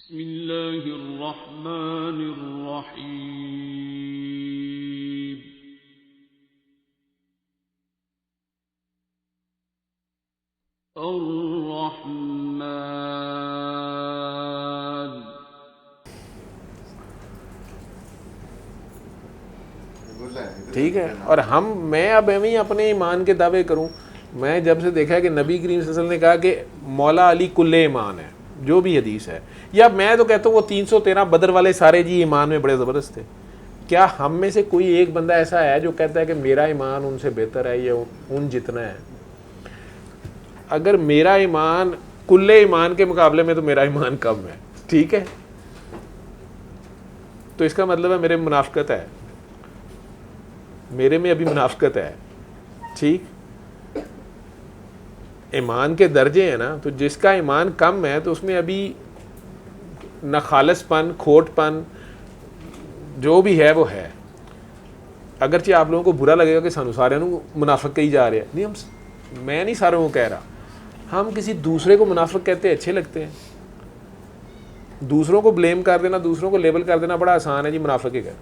بسم اللہ الرحمن الرحیم الرحمن ٹھیک ہے. اور میں اب اپنے ایمان کے دعوے کروں. میں جب سے دیکھا ہے کہ نبی کریم صلی اللہ علیہ وسلم نے کہا کہ مولا علی کل ایمان ہے، جو بھی حدیث ہے، یا میں تو کہتا ہوں وہ 313 بدر والے سارے جی ایمان میں بڑے زبردست تھے. کیا ہم میں سے کوئی ایک بندہ ایسا ہے جو کہتا ہے کہ میرا ایمان ان سے بہتر ہے یا ان جتنا ہے؟ اگر میرا ایمان کل ایمان کے مقابلے میں تو میرا ایمان کم ہے، ٹھیک ہے، تو اس کا مطلب ہے میرے میں منافقت ہے، میرے میں ابھی منافقت ہے. ٹھیک، ایمان کے درجے ہیں نا، تو جس کا ایمان کم ہے تو اس میں ابھی نہ خالص پن، کھوٹ پن جو بھی ہے وہ ہے. اگرچہ آپ لوگوں کو برا لگے گا کہ سانو سارے منافق کہی جا رہے ہیں، نہیں، میں نہیں ساروں کو کہہ رہا، ہم کسی دوسرے کو منافق کہتے اچھے لگتے ہیں. دوسروں کو بلیم کر دینا، دوسروں کو لیبل کر دینا بڑا آسان ہے جی، منافق ہی کہہ.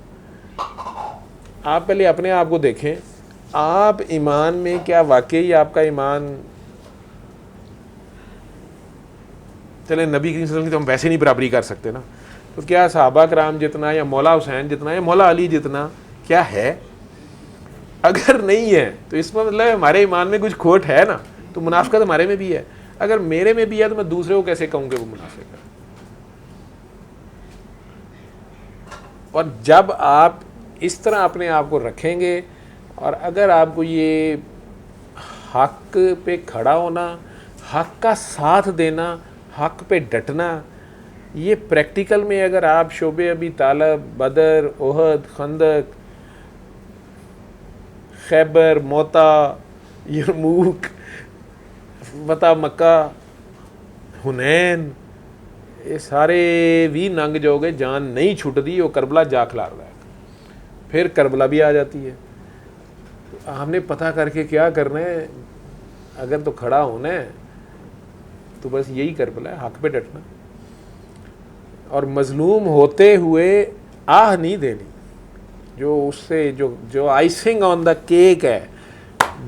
آپ پہلے اپنے آپ کو دیکھیں، آپ ایمان میں کیا واقعی آپ کا ایمان، چلے نبی کریم صلی اللہ علیہ وسلم کی تو ہم ویسے نہیں برابری کر سکتے نا، تو کیا صحابہ کرام جتنا یا مولا حسین جتنا یا مولا علی جتنا کیا ہے؟ اگر نہیں ہے تو اس میں مطلب ہمارے ایمان میں کچھ کھوٹ ہے نا، تو منافقت ہمارے میں بھی ہے. اگر میرے میں بھی ہے تو میں دوسرے کو کیسے کہوں کہ وہ منافق ہے؟ اور جب آپ اس طرح اپنے آپ کو رکھیں گے، اور اگر آپ کو یہ حق پہ کھڑا ہونا، حق کا ساتھ دینا، حق پہ ڈٹنا، یہ پریکٹیکل میں اگر آپ شعبے ابی طالب، بدر، احد، خندق، خیبر، موتا، یرموک، فتح مکہ، حنین، یہ سارے بھی ننگ جو گے، جان نہیں چھٹ دی، وہ کربلا جا کھلار رہا ہے. پھر کربلا بھی آ جاتی ہے. ہم نے پتہ کر کے کیا کرنا ہے؟ اگر تو کھڑا ہونا ہے تو بس یہی کربلا ہے، حق پہ ڈٹنا، اور مظلوم ہوتے ہوئے آہ نہیں دینی. جو اس سے جو آئسنگ آن دا کیک ہے،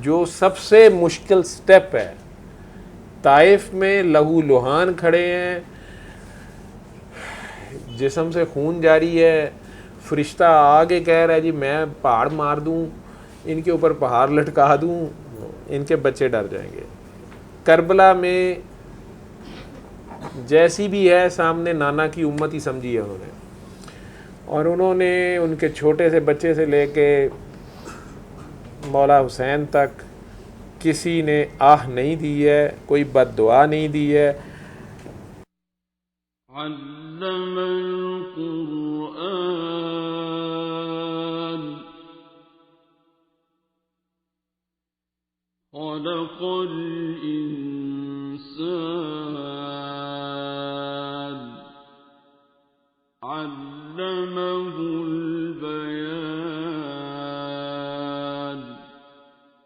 جو سب سے مشکل سٹیپ ہے. طائف میں لہو لہان کھڑے ہیں، جسم سے خون جاری ہے، فرشتہ آگے کہہ رہا ہے جی میں پہاڑ مار دوں، ان کے اوپر پہاڑ لٹکا دوں، ان کے بچے ڈر جائیں گے. کربلا میں جیسی بھی ہے سامنے نانا کی امت ہی سمجھی ہے انہوں نے، اور انہوں نے ان کے چھوٹے سے بچے سے لے کے مولا حسین تک کسی نے آہ نہیں دی ہے، کوئی بد دعا نہیں دی ہے. علم القرآن خلق الإنسان علمه